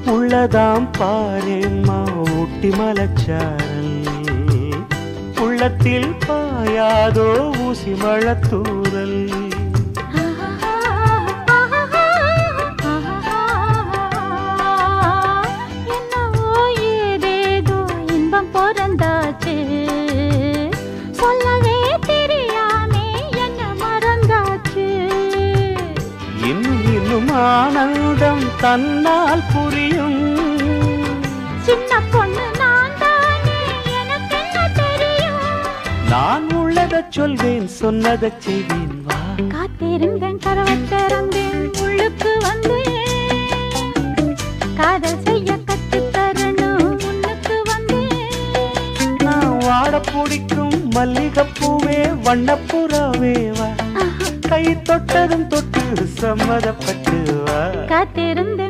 உள்ளதாம் பாரேம்மா ஊட்டி மலச்சாரல் உள்ளத்தில் பாயாதோ ஊசி மழத்தூரல் என்னவோ ஏதேதோ இன்பம் பிறந்தாச்சு சொல்லவே தெரியாமே என்ன மறந்தாச்சு இன்னும் இன்னும் ஆனந்தம் தன்னால் புரியும் சின்ன பொண்ணு நான் தானே எனக்கு என்ன தெரியும் நான் உள்ளதை சொல்வேன் சொன்னதை செய்வேன் வா காத்திருந்தேன் கதவை திறந்தேன் உள்ளுக்கு வந்தேன் காதல் செய்ய கற்றுத் தரணும் முன்னுக்கு வந்தேன் நான் வாட பிடிக்கும் மல்லிகைப்பூவே வண்ணப்புறாவே வா கை தொட்டதும் தொட்டு சம்மதப்பட்டு வா காத்திருந்தேன்